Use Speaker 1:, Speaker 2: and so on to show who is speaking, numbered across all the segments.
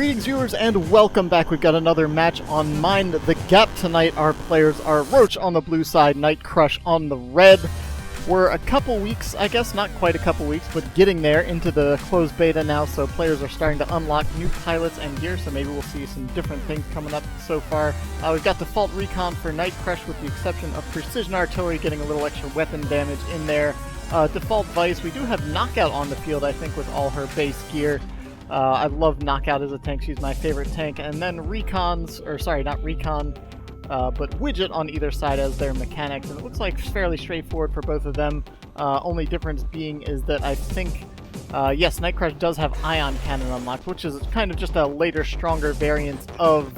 Speaker 1: Greetings viewers and welcome back. We've got another match on Mind the Gap tonight. Our players are Roach on the blue side, Nightcrush on the red. We're a couple weeks, I guess not quite a couple weeks, but getting there into the closed beta now, so players are starting to unlock new pilots and gear, so maybe we'll see some different things coming up so far. We've got default recon for Nightcrush with the exception of precision artillery getting a little extra weapon damage in there. Default Vice, we do have Knockout on the field, I think, with all her base gear. I love Knockout as a tank. She's my favorite tank. And then Recons, or sorry, not Recon, but Widget on either side as their mechanics. And it looks like fairly straightforward for both of them. Only difference being is that I think, yes, Nightcrush does have Ion Cannon unlocked, which is kind of just a later, stronger variant of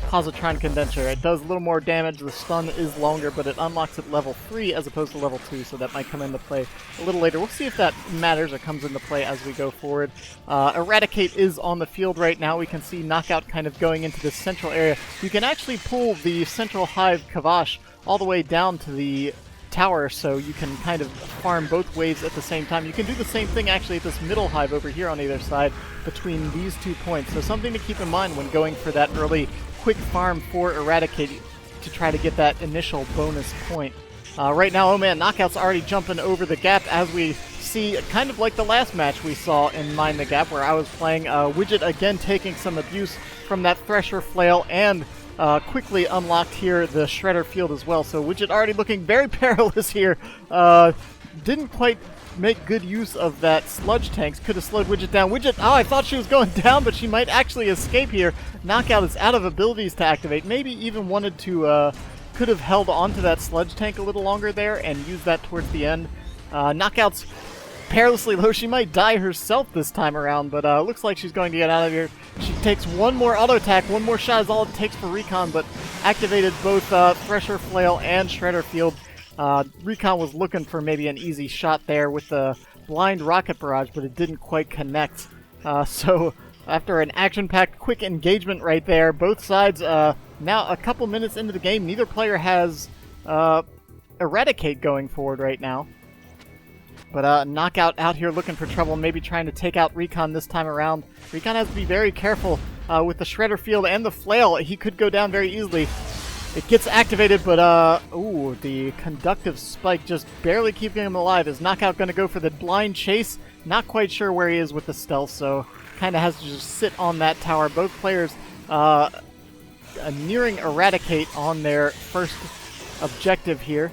Speaker 1: Positron Condenser. It does a little more damage, the stun is longer, but it unlocks at level 3 as opposed to level 2, so that might come into play a little later. We'll see if that matters or comes into play as we go forward. Eradicate is on the field right now. We can see Knockout kind of going into this central area. You can actually pull the central hive kavash all the way down to the tower, so you can kind of farm both waves at the same time. You can do the same thing actually at this middle hive over here on either side between these 2 points, so something to keep in mind when going for that early quick farm for Eradicate to try to get that initial bonus point. Right now, oh man, Knockout's already jumping over the gap as we see, kind of like the last match we saw in Mind the Gap where I was playing. Widget again taking some abuse from that Thresher Flail and quickly unlocked here the Shredder Field as well. So Widget already looking very perilous here. Didn't quite make good use of that sludge tanks. Could have slowed Widget down. Widget, oh, I thought she was going down, but she might actually escape here. Knockout is out of abilities to activate. Maybe even wanted to, could have held onto that sludge tank a little longer there and used that towards the end. Knockout's perilously low. She might die herself this time around, but looks like she's going to get out of here. She takes one more auto attack. One more shot is all it takes for Recon, but activated both Thresher Flail and Shredder Field. Recon was looking for maybe an easy shot there with the blind rocket barrage, but it didn't quite connect. So after an action-packed quick engagement right there, both sides now a couple minutes into the game, neither player has Eradicate going forward right now. But Knockout out here looking for trouble, maybe trying to take out Recon this time around. Recon has to be very careful with the Shredder Field and the Flail. He could go down very easily. It gets activated, but, ooh, the conductive spike just barely keeping him alive. Is Knockout going to go for the blind chase? Not quite sure where he is with the stealth, so kind of has to just sit on that tower. Both players nearing Eradicate on their first objective here.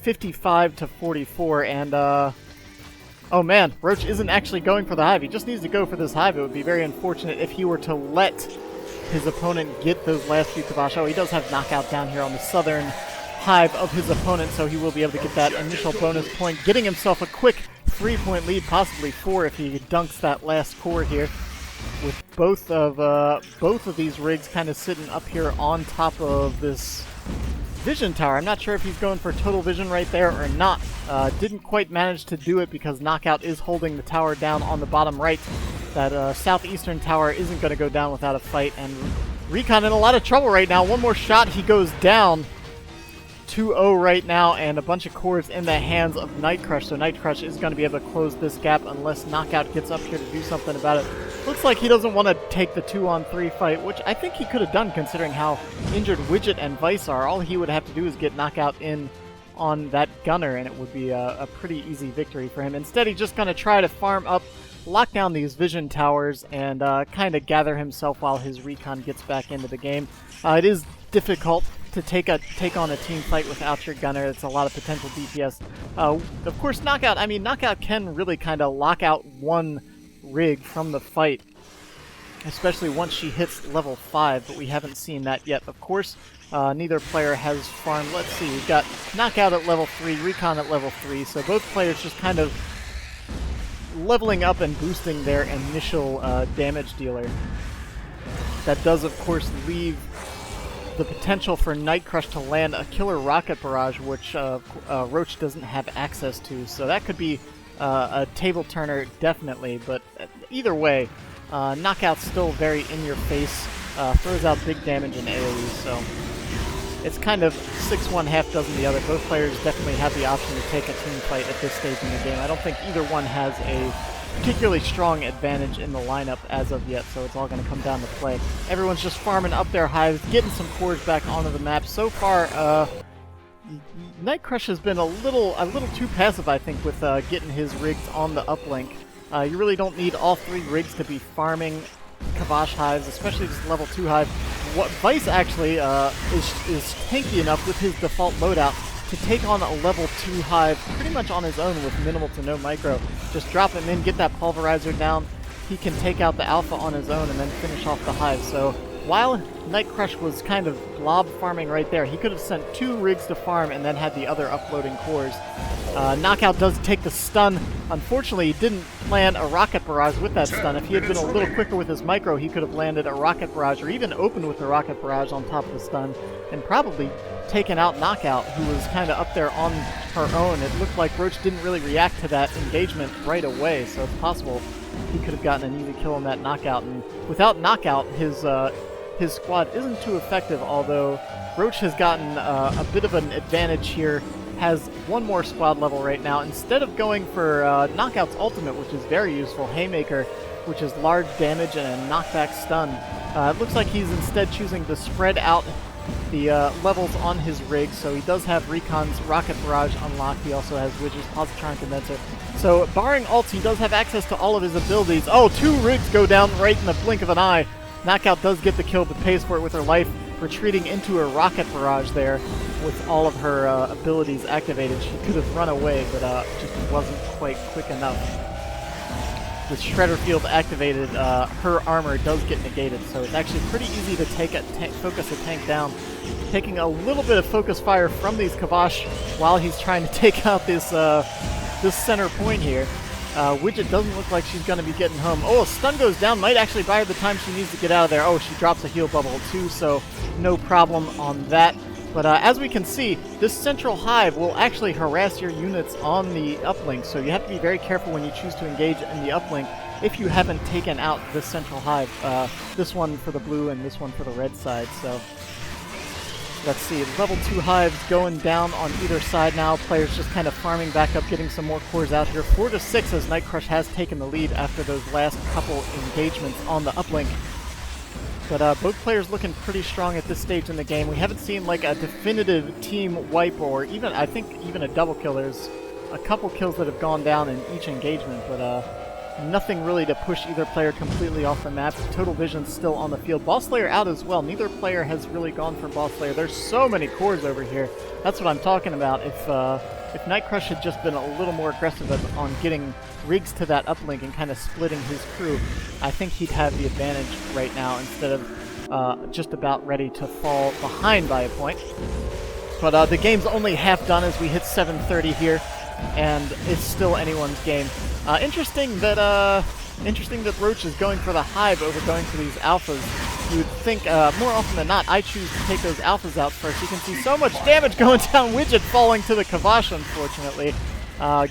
Speaker 1: 55 to 44, and, oh man, Roach isn't actually going for the hive. He just needs to go for this hive. It would be very unfortunate if he were to let his opponent get those last few kavash. Oh, he does have Knockout down here on the southern hive of his opponent, so he will be able to get that initial bonus point, getting himself a quick 3-point lead, possibly 4 if he dunks that last core here. With both of these rigs kind of sitting up here on top of this vision tower. I'm not sure if he's going for total vision right there or not. Didn't quite manage to do it because Knockout is holding the tower down on the bottom right. That southeastern tower isn't going to go down without a fight, and Recon in a lot of trouble right now. One more shot, he goes down. 2-0 right now, and a bunch of cores in the hands of Nightcrush, so Nightcrush is going to be able to close this gap unless Knockout gets up here to do something about it. Looks like he doesn't want to take the 2-on-3 fight, which I think he could have done considering how injured Widget and Vice are. All he would have to do is get Knockout in on that gunner, and it would be a pretty easy victory for him. Instead, he's just going to try to farm up, lock down these vision towers, and kind of gather himself while his Recon gets back into the game. It is difficult to take on a team fight without your gunner. It's a lot of potential DPS. Of course, Knockout can really kind of lock out one rig from the fight, especially once she hits level 5, but we haven't seen that yet. Of course, neither player has farmed. Let's see, we've got Knockout at level 3, Recon at level 3, so both players just kind of leveling up and boosting their initial damage dealer. That does, of course, leave the potential for Nightcrush to land a killer rocket barrage, which Roach doesn't have access to. So that could be a table turner, definitely. But either way, Knockout's still very in your face, throws out big damage in AoE. So it's kind of 6-1, half dozen the other. Both players definitely have the option to take a team fight at this stage in the game. I don't think either one has a particularly strong advantage in the lineup as of yet, so it's all going to come down to play. Everyone's just farming up their hives, getting some cores back onto the map. So far, Nightcrush has been a little too passive, I think, with getting his rigs on the uplink. You really don't need all 3 rigs to be farming kavash hives, especially just level 2 hive. What Vice actually is tanky enough with his default loadout to take on a level 2 hive pretty much on his own with minimal to no micro. Just drop him in, get that pulverizer down, he can take out the alpha on his own and then finish off the hive. So while Nightcrush was kind of blob farming right there, he could have sent 2 rigs to farm and then had the other uploading cores. Knockout does take the stun. Unfortunately, he didn't land a rocket barrage with that stun. If he had been a little quicker with his micro, he could have landed a rocket barrage or even opened with the rocket barrage on top of the stun and probably taken out Knockout, who was kind of up there on her own. It looked like Roach didn't really react to that engagement right away, so it's possible he could have gotten an easy kill on that Knockout. And without Knockout, his squad isn't too effective, although Roach has gotten a bit of an advantage here, has 1 more squad level right now. Instead of going for Knockout's ultimate, which is very useful, Haymaker, which is large damage and a knockback stun, it looks like he's instead choosing to spread out the levels on his rig. So he does have Recon's Rocket Barrage unlocked. He also has Widget's Positron Condenser. So barring ults, he does have access to all of his abilities. Oh, 2 rigs go down right in the blink of an eye. Knockout does get the kill, but pays for it with her life, retreating into her Rocket Barrage there with all of her abilities activated. She could have run away, but just wasn't quite quick enough. With Shredder Field activated, her armor does get negated, so it's actually pretty easy to focus a tank down. Taking a little bit of focus fire from these kavash while he's trying to take out this center point here. Widget doesn't look like she's going to be getting home. Oh, a stun goes down. Might actually buy her the time she needs to get out of there. Oh, she drops a heal bubble too, so no problem on that. But as we can see, this central hive will actually harass your units on the uplink, so you have to be very careful when you choose to engage in the uplink if you haven't taken out this central hive. This one for the blue and this one for the red side. So let's see, level 2 hives going down on either side now. Players just kind of farming back up, getting some more cores out here. 4-6 as Nightcrush has taken the lead after those last couple engagements on the uplink. But both players looking pretty strong at this stage in the game. We haven't seen like a definitive team wipe or even, I think, even a double kill. There's a couple kills that have gone down in each engagement, but nothing really to push either player completely off the map. Total Vision's still on the field. Boss Slayer out as well. Neither player has really gone for Boss Slayer. There's so many cores over here. That's what I'm talking about. If Nightcrush had just been a little more aggressive on getting rigs to that uplink and kind of splitting his crew, I think he'd have the advantage right now instead of just about ready to fall behind by a point. But the game's only half done as we hit 7:30 here, and it's still anyone's game. Interesting that Roach is going for the hive over going for these alphas. You would think more often than not I choose to take those alphas out first. You can see so much damage going down. Widget falling to the kavash, unfortunately.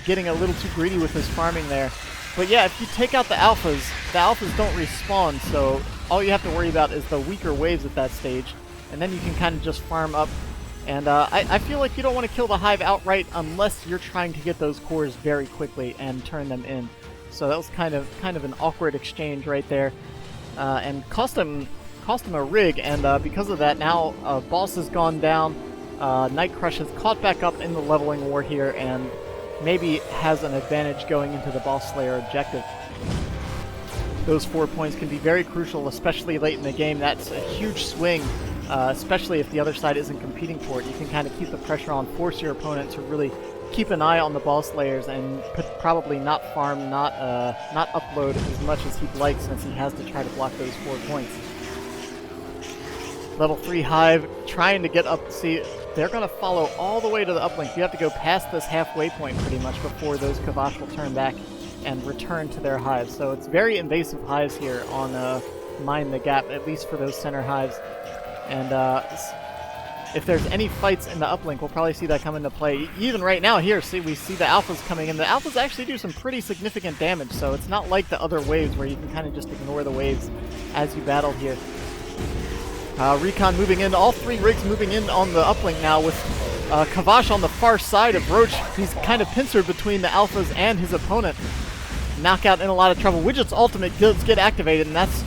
Speaker 1: Getting a little too greedy with his farming there. But yeah, if you take out the alphas don't respawn, so all you have to worry about is the weaker waves at that stage, and then you can kind of just farm up. And I feel like you don't want to kill the hive outright unless you're trying to get those cores very quickly and turn them in. So that was kind of an awkward exchange right there, and cost him a rig. And because of that, now Boss has gone down. Nightcrush has caught back up in the leveling war here, and maybe has an advantage going into the Boss Slayer objective. Those 4 points can be very crucial, especially late in the game. That's a huge swing. Especially if the other side isn't competing for it. You can kind of keep the pressure on, force your opponent to really keep an eye on the Boss Slayers, and probably not farm, not upload as much as he'd like, since he has to try to block those 4 points. Level 3 hive trying to get up. See, they're going to follow all the way to the uplink. You have to go past this halfway point pretty much before those kavash will turn back and return to their hives. So it's very invasive hives here on Mind the Gap, at least for those center hives. And if there's any fights in the uplink, we'll probably see that come into play. Even right now here, we see the alphas coming in. The alphas actually do some pretty significant damage, so it's not like the other waves where you can kind of just ignore the waves as you battle here. Recon moving in, all 3 rigs moving in on the uplink now with kavash on the far side of Roach. He's kind of pincered between the alphas and his opponent. Knockout in a lot of trouble. Widget's ultimate does get activated, and that's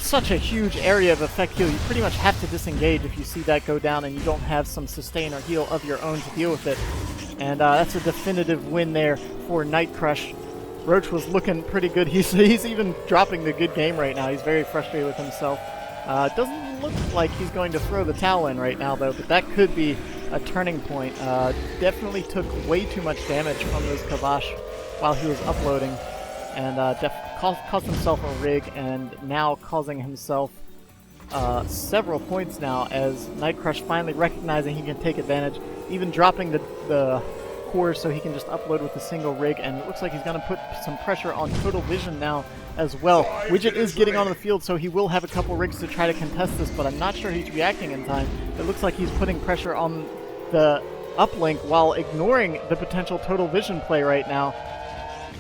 Speaker 1: such a huge area of effect heal. You pretty much have to disengage if you see that go down and you don't have some sustain or heal of your own to deal with it. And that's a definitive win there for Nightcrush. Roach was looking pretty good. He's even dropping the good game right now. He's very frustrated with himself. Doesn't look like he's going to throw the towel in right now, though, but that could be a turning point. Definitely took way too much damage from those kavash while he was uploading, and cost himself a rig, and now causing himself several points now as Nightcrush finally recognizing he can take advantage, even dropping the core so he can just upload with a single rig, and it looks like he's going to put some pressure on Total Vision now as well. Widget is getting on the field, so he will have a couple rigs to try to contest this, but I'm not sure he's reacting in time. It looks like he's putting pressure on the uplink while ignoring the potential Total Vision play right now.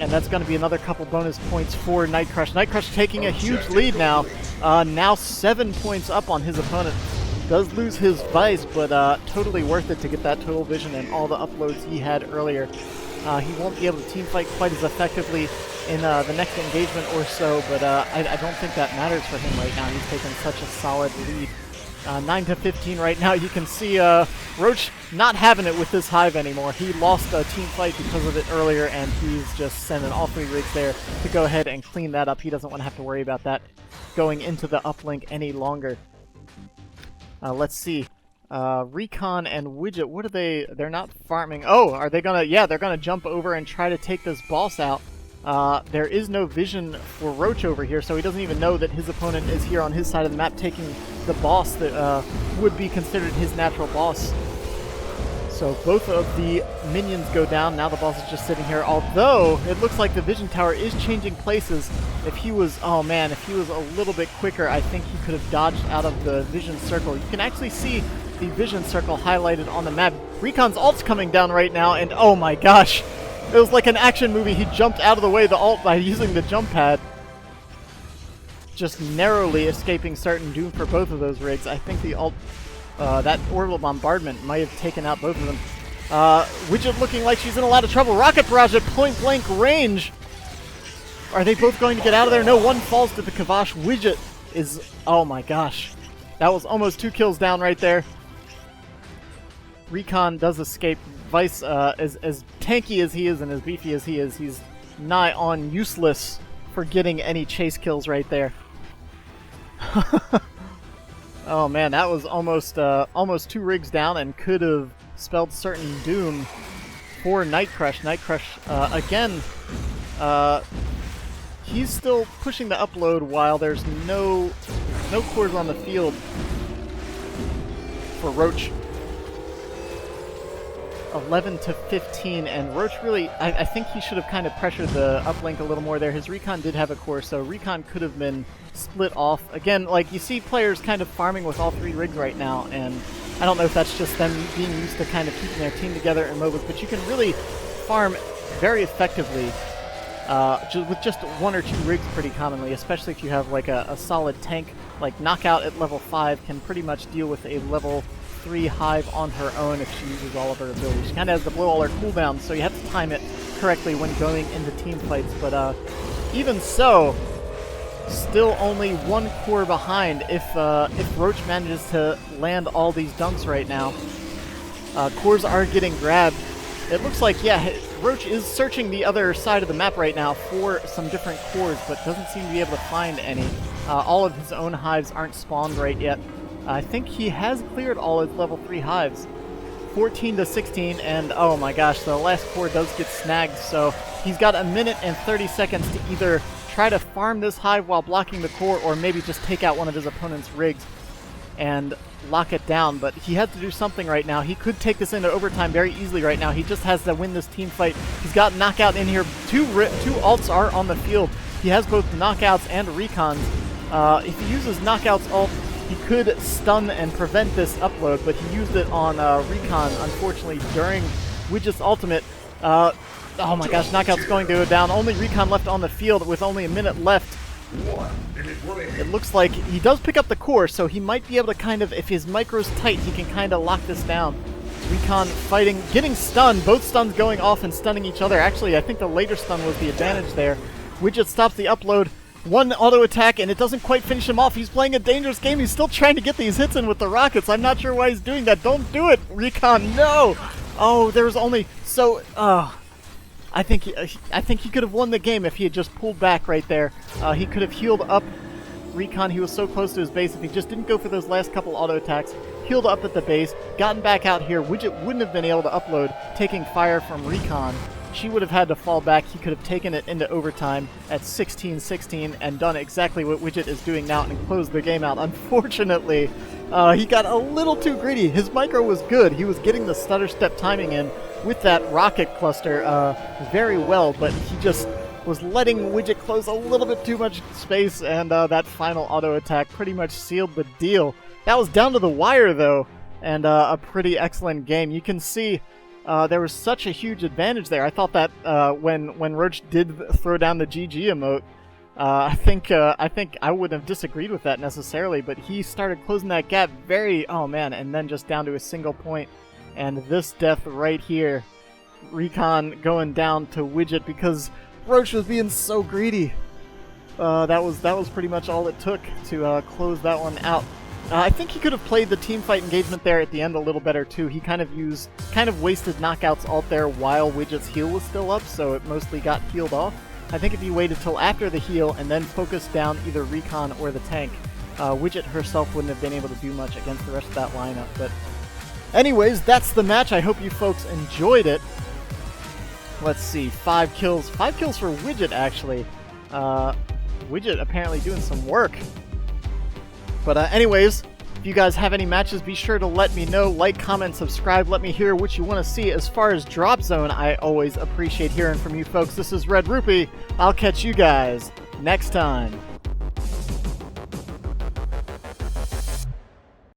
Speaker 1: And that's going to be another couple bonus points for Nightcrush. Nightcrush taking a huge lead now. Now 7 points up on his opponent. Does lose his Vice, but totally worth it to get that Total Vision and all the uploads he had earlier. He won't be able to team fight quite as effectively in the next engagement or so, but I don't think that matters for him right now. He's taken such a solid lead. 9-15 right now. You can see Roach not having it with this hive anymore. He lost a team fight because of it earlier, and he's just sending all 3 rigs there to go ahead and clean that up. He doesn't want to have to worry about that going into the uplink any longer. Let's see. Recon and Widget, what are they? They're not farming. Oh, are they gonna? Yeah, they're gonna jump over and try to take this boss out. There is no vision for Roach over here, so he doesn't even know that his opponent is here on his side of the map taking the boss that would be considered his natural boss. So both of the minions go down. Now the boss is just sitting here, although it looks like the vision tower is changing places. If he was, oh man, if he was a little bit quicker, I think he could have dodged out of the vision circle. You can actually see the vision circle highlighted on the map. Recon's ult's coming down right now, and oh my gosh. It was like an action movie. He jumped out of the way of the ult by using the jump pad. Just narrowly escaping certain doom for both of those rigs. I think the ult, that orbital bombardment might have taken out both of them. Widget looking like she's in a lot of trouble. Rocket barrage at point blank range. Are they both going to get out of there? No, one falls to the kavash. Widget is, oh my gosh. That was almost 2 kills down right there. Recon does escape. Vice, as tanky as he is and as beefy as he is, he's nigh on useless for getting any chase kills right there. Oh man, that was almost 2 rigs down and could have spelled certain doom for Nightcrush. Nightcrush, again, he's still pushing the upload while there's no cores on the field for Roach. 11-15, and Roach really, I think he should have kind of pressured the uplink a little more there. His Recon did have a core, so Recon could have been split off. Again, like, you see players kind of farming with all 3 rigs right now, and I don't know if that's just them being used to kind of keeping their team together in MOBAs, but you can really farm very effectively with just 1 or 2 rigs pretty commonly, especially if you have like a solid tank. Like Knockout at level 5 can pretty much deal with a level 3 hive on her own if she uses all of her abilities. She kind of has to blow all her cooldowns, so you have to time it correctly when going into team fights. But even so, still only 1 core behind if Roach manages to land all these dunks right now. Cores are getting grabbed. It looks like, yeah, Roach is searching the other side of the map right now for some different cores, but doesn't seem to be able to find any. All of his own hives aren't spawned right yet. I think he has cleared all his level 3 hives. 14-16, and oh my gosh, the last core does get snagged, so he's got 1 minute and 30 seconds to either try to farm this hive while blocking the core, or maybe just take out one of his opponent's rigs and lock it down. But he has to do something right now. He could take this into overtime very easily right now. He just has to win this team fight. He's got Knockout in here. Two ults are on the field. He has both Knockouts and Recons. If he uses Knockout's ult, he could stun and prevent this upload, but he used it on Recon, unfortunately, during Widget's ultimate. Oh my gosh, Knockout's going to go down. Only Recon left on the field with only 1 minute left. It looks like he does pick up the core, so he might be able to kind of, if his micro's tight, he can kind of lock this down. Recon fighting, getting stunned, both stuns going off and stunning each other. Actually, I think the later stun was the advantage there. Widget stops the upload. One auto attack, and it doesn't quite finish him off. He's playing a dangerous game. He's still trying to get these hits in with the rockets. I'm not sure why he's doing that. Don't do it, Recon. No! Oh, there was only... So, I think he could have won the game if he had just pulled back right there. He could have healed up Recon. He was so close to his base. If he just didn't go for those last couple auto attacks, healed up at the base, gotten back out here, Widget wouldn't have been able to upload, taking fire from Recon. She would have had to fall back. He could have taken it into overtime at 16-16 and done exactly what Widget is doing now and closed the game out. Unfortunately, he got a little too greedy. His micro was good. He was getting the stutter step timing in with that rocket cluster very well, but he just was letting Widget close a little bit too much space, and that final auto attack pretty much sealed the deal. That was down to the wire, though, and a pretty excellent game. You can see there was such a huge advantage there. I thought that when Roach did throw down the GG emote, I think I wouldn't have disagreed with that necessarily, but he started closing that gap oh man, and then just down to a single point. And this death right here, Recon going down to Widget because Roach was being so greedy. That was pretty much all it took to close that one out. I think he could have played the team fight engagement there at the end a little better too. He kind of wasted knockouts alt there while Widget's heal was still up, so it mostly got healed off. I think if he waited till after the heal and then focused down either Recon or the tank, Widget herself wouldn't have been able to do much against the rest of that lineup. But anyways, that's the match. I hope you folks enjoyed it. Let's see, 5 kills. 5 kills for Widget, actually. Widget apparently doing some work. But anyways, if you guys have any matches, be sure to let me know. Like, comment, subscribe. Let me hear what you want to see. As far as DropZone, I always appreciate hearing from you folks. This is Red-Rupee. I'll catch you guys next time.